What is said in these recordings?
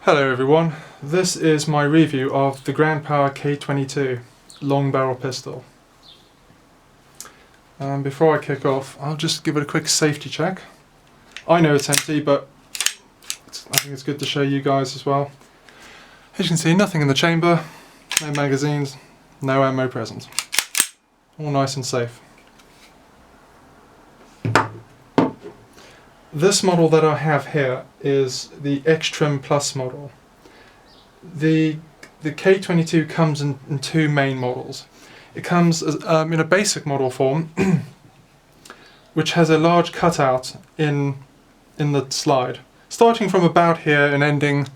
Hello everyone, this is my review of the Grand Power K22 long barrel pistol. Before I kick off, I'll just give it a quick safety check. I know it's empty, but I think it's good to show you guys as well. As you can see, nothing in the chamber, no magazines, no ammo present. All nice and safe. This model that I have here is the X-Trim Plus model. The K22 comes in two main models. It comes as, in a basic model form, which has a large cutout in the slide, starting from about here and ending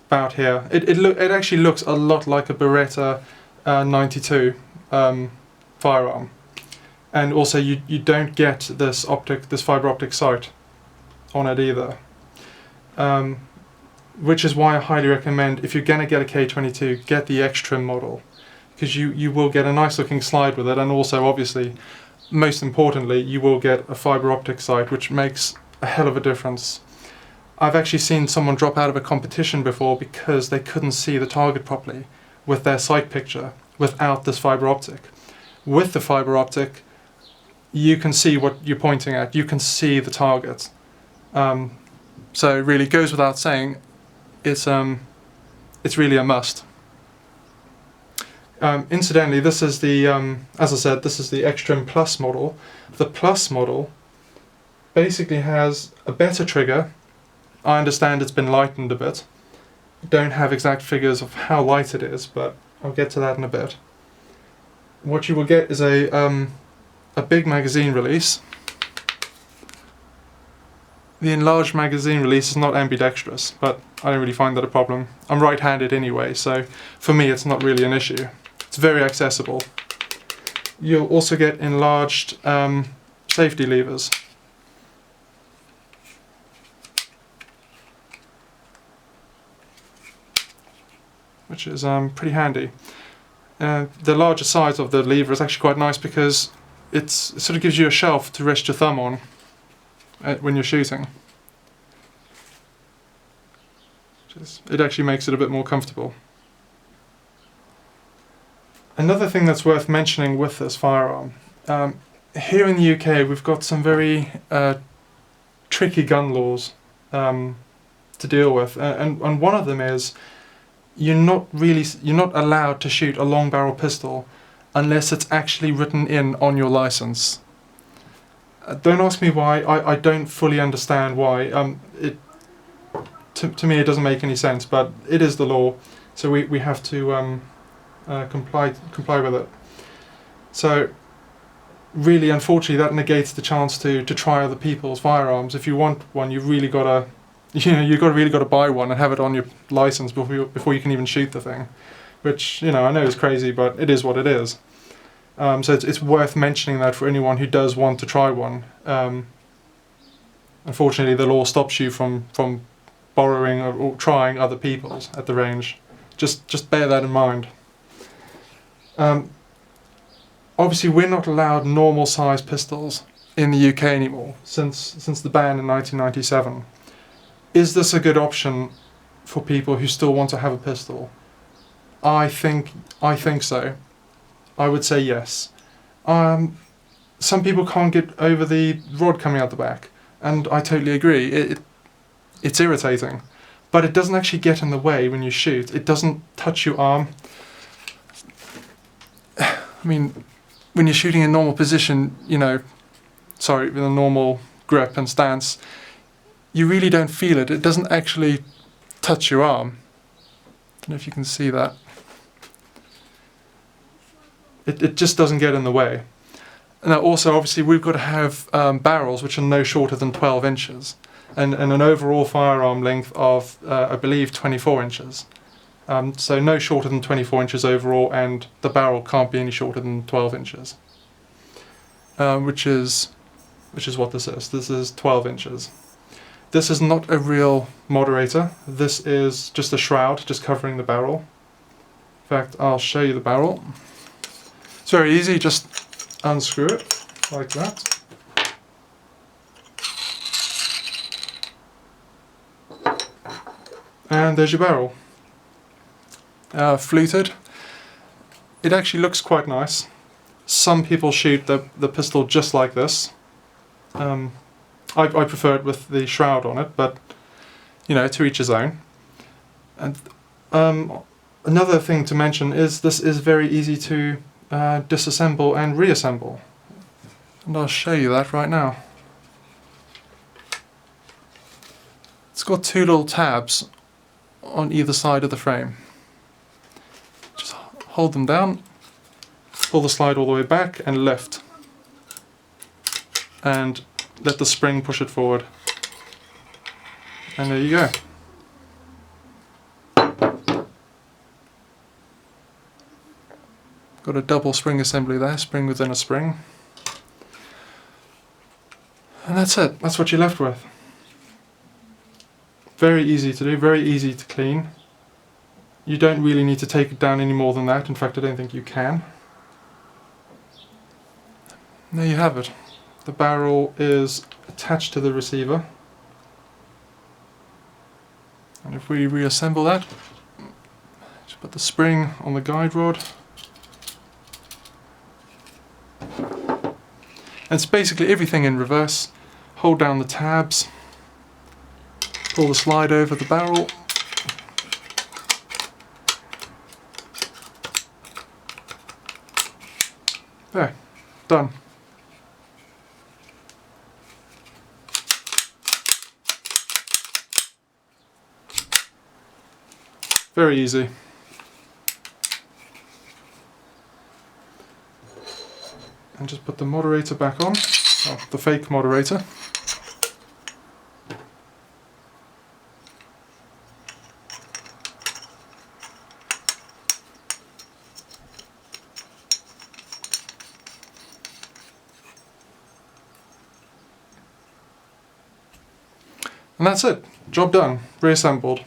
about here. It actually looks a lot like a Beretta 92 firearm, and also you don't get this fiber optic sight on it either, which is why I highly recommend, if you're going to get a K22, get the X-Trim model, because you will get a nice looking slide with it, and also obviously, most importantly, you will get a fiber optic sight, which makes a hell of a difference. I've actually seen someone drop out of a competition before because they couldn't see the target properly with their sight picture without this fiber optic. With the fiber optic, you can see what you're pointing at, you can see the target. So it really goes without saying, it's really a must. Incidentally, this is the, as I said, this is the X-Trim Plus model. The Plus model basically has a better trigger. I understand it's been lightened a bit. Don't have exact figures of how light it is, but I'll get to that in a bit. What you will get is a big magazine release. The enlarged magazine release is not ambidextrous, but I don't really find that a problem. I'm right-handed anyway, so for me it's not really an issue. It's very accessible. You'll also get enlarged safety levers. Which is pretty handy. The larger size of the lever is actually quite nice because it sort of gives you a shelf to rest your thumb on when you're shooting. It actually makes it a bit more comfortable. Another thing that's worth mentioning with this firearm, here in the UK we've got some very tricky gun laws to deal with, and one of them is you're not allowed to shoot a long barrel pistol unless it's actually written in on your license. Don't ask me why. I don't fully understand why. To me it doesn't make any sense, but it is the law, so we have to comply with it. So really, unfortunately, that negates the chance to try other people's firearms. If you want one, you've really got to buy one and have it on your license before you can even shoot the thing, which I know is crazy, but it is what it is. So it's worth mentioning that for anyone who does want to try one. Unfortunately, the law stops you from borrowing or trying other people's at the range. Just bear that in mind. Obviously, we're not allowed normal size pistols in the UK anymore since the ban in 1997. Is this a good option for people who still want to have a pistol? I think so. I would say yes. Some people can't get over the rod coming out the back, and I totally agree. It's irritating, but it doesn't actually get in the way when you shoot. It doesn't touch your arm. I mean, when you're shooting in normal position, with a normal grip and stance, you really don't feel it. It doesn't actually touch your arm. I don't know if you can see that. It just doesn't get in the way. Now also, obviously, we've got to have barrels which are no shorter than 12 inches and an overall firearm length of, I believe, 24 inches. So no shorter than 24 inches overall, and the barrel can't be any shorter than 12 inches. Which is what this is. This is 12 inches. This is not a real moderator. This is just a shroud, just covering the barrel. In fact, I'll show you the barrel. It's very easy, just unscrew it like that. And there's your barrel. Fluted. It actually looks quite nice. Some people shoot the pistol just like this. I prefer it with the shroud on it, but you know, to each his own. And another thing to mention is this is very easy to disassemble and reassemble. And I'll show you that right now. It's got two little tabs on either side of the frame. Just hold them down, pull the slide all the way back and lift. And let the spring push it forward. And there you go. Got a double spring assembly there, spring within a spring. And that's it, that's what you're left with. Very easy to do, very easy to clean. You don't really need to take it down any more than that, in fact I don't think you can. There you have it. The barrel is attached to the receiver. And if we reassemble that, just put the spring on the guide rod. And it's basically everything in reverse. Hold down the tabs, pull the slide over the barrel. There, done. Very easy. And just put the moderator back on, well, the fake moderator. And that's it, job done, reassembled.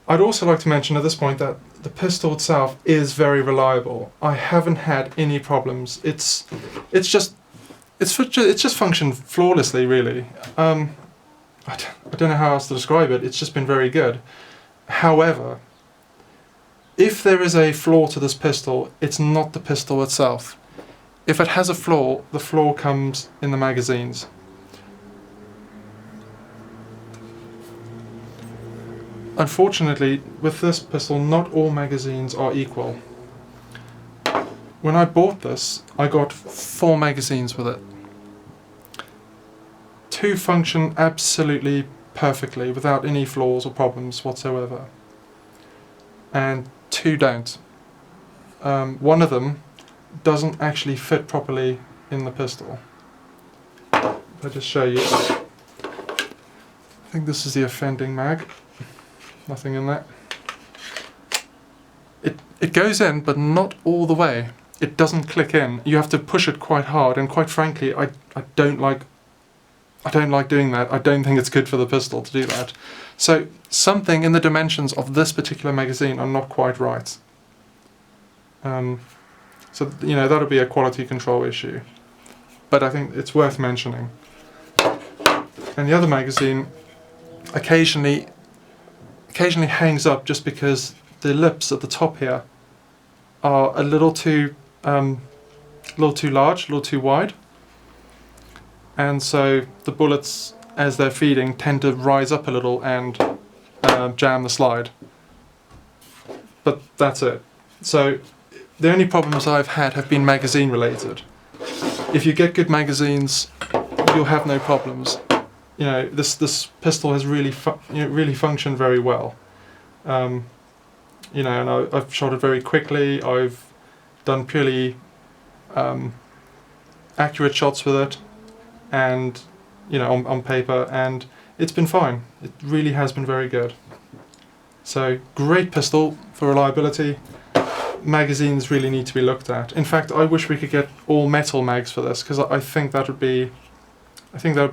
I'd also like to mention at this point that the pistol itself is very reliable. I haven't had any problems. It's just functioned flawlessly, really. I don't know how else to describe it. It's just been very good. However, if there is a flaw to this pistol, it's not the pistol itself. If it has a flaw, the flaw comes in the magazines. Unfortunately, with this pistol, not all magazines are equal. When I bought this, I got 4 magazines with it. 2 function absolutely perfectly, without any flaws or problems whatsoever. And 2 don't. One of them doesn't actually fit properly in the pistol. I'll just show you. I think this is the offending mag. Nothing in that. It goes in, but not all the way. It doesn't click in. You have to push it quite hard, and quite frankly, I don't like doing that. I don't think it's good for the pistol to do that. So something in the dimensions of this particular magazine are not quite right. So you know, that'll be a quality control issue. But I think it's worth mentioning. And the other magazine occasionally hangs up just because the lips at the top here are a little too large, a little too wide, and so the bullets, as they're feeding, tend to rise up a little and jam the slide. But that's it. So the only problems I've had have been magazine related. If you get good magazines, you'll have no problems. You know, this pistol has really functioned very well. You know, and I've shot it very quickly. I've done purely accurate shots with it, and you know, on paper, and it's been fine. It really has been very good. So great pistol for reliability. Magazines really need to be looked at. In fact, I wish we could get all metal mags for this, because I think that would be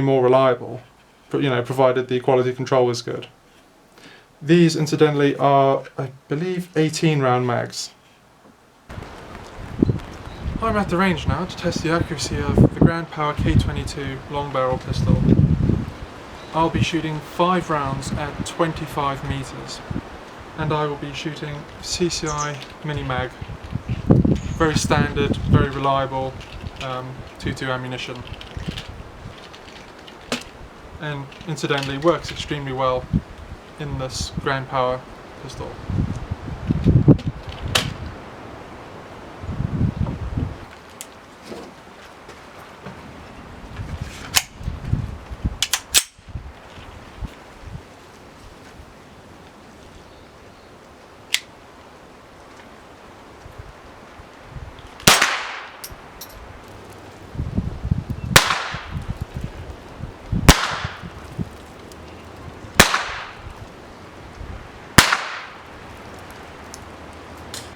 more reliable, but you know, provided the quality control is good. These, incidentally, are, I believe, 18 round mags. I'm at the range now to test the accuracy of the Grand Power K22 long barrel pistol. I'll be shooting 5 rounds at 25 meters, and I will be shooting CCI Mini Mag. Very standard, very reliable 2.2 ammunition, and incidentally works extremely well in this Grand Power pistol.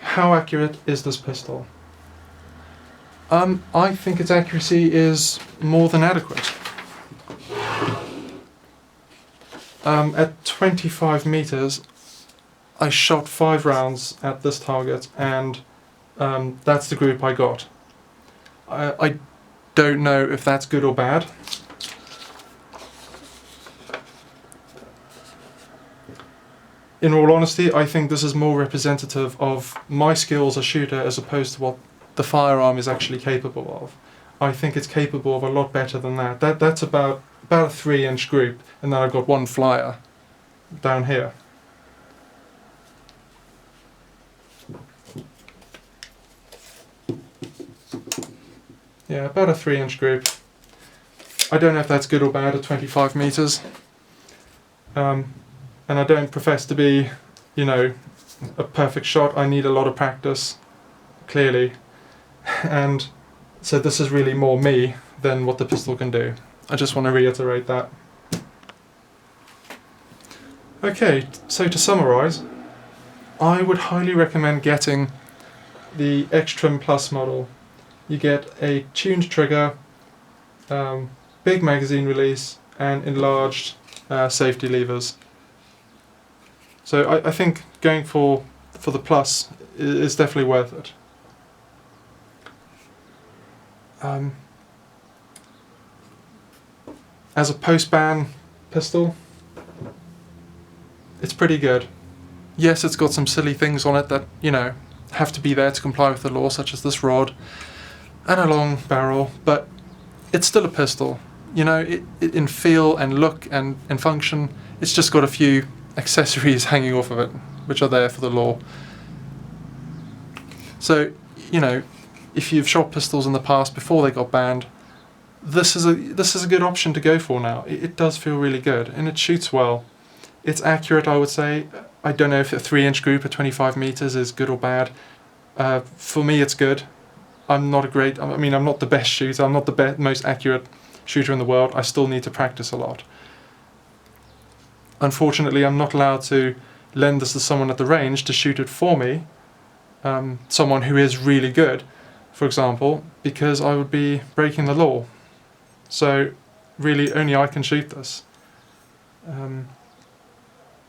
How accurate is this pistol? I think its accuracy is more than adequate. At 25 meters, I shot 5 rounds at this target, and that's the group I got. I don't know if that's good or bad. In all honesty, I think this is more representative of my skills as a shooter as opposed to what the firearm is actually capable of. I think it's capable of a lot better than that. That's about a 3-inch group, and then I've got one flyer down here. Yeah, about a 3-inch group. I don't know if that's good or bad at 25 meters. And I don't profess to be, you know, a perfect shot. I need a lot of practice, clearly. And so this is really more me than what the pistol can do. I just want to reiterate that. Okay, so to summarise, I would highly recommend getting the X-Trim Plus model. You get a tuned trigger, big magazine release, and enlarged safety levers. So I think going for the Plus is definitely worth it. As a post-ban pistol, it's pretty good. Yes, it's got some silly things on it that, you know, have to be there to comply with the law, such as this rod and a long barrel, but it's still a pistol. You know, it in feel and look and function, it's just got a few accessories hanging off of it, which are there for the law. So, you know, if you've shot pistols in the past before they got banned, this is a good option to go for now. It does feel really good, and it shoots well. It's accurate, I would say. I don't know if a 3-inch group at 25 meters is good or bad. For me, it's good. I'm not the best shooter. I'm not the most accurate shooter in the world. I still need to practice a lot. Unfortunately, I'm not allowed to lend this to someone at the range to shoot it for me, someone who is really good, for example, because I would be breaking the law. So really only I can shoot this.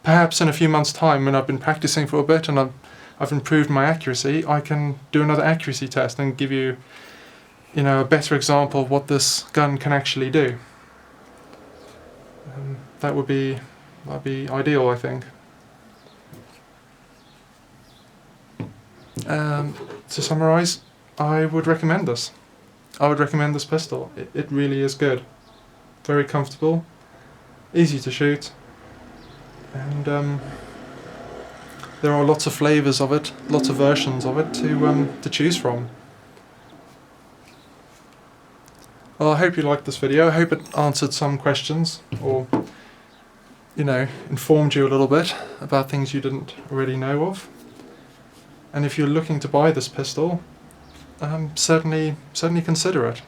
Perhaps in a few months' time, when I've been practicing for a bit and I've improved my accuracy, I can do another accuracy test and give you, you know, a better example of what this gun can actually do. That'd be ideal, I think. To summarise, I would recommend this. I would recommend this pistol. It really is good. Very comfortable, easy to shoot, and there are lots of flavours of it, lots of versions of it to choose from. Well, I hope you liked this video. I hope it answered some questions, or, you know, informed you a little bit about things you didn't already know of. And if you're looking to buy this pistol, certainly consider it.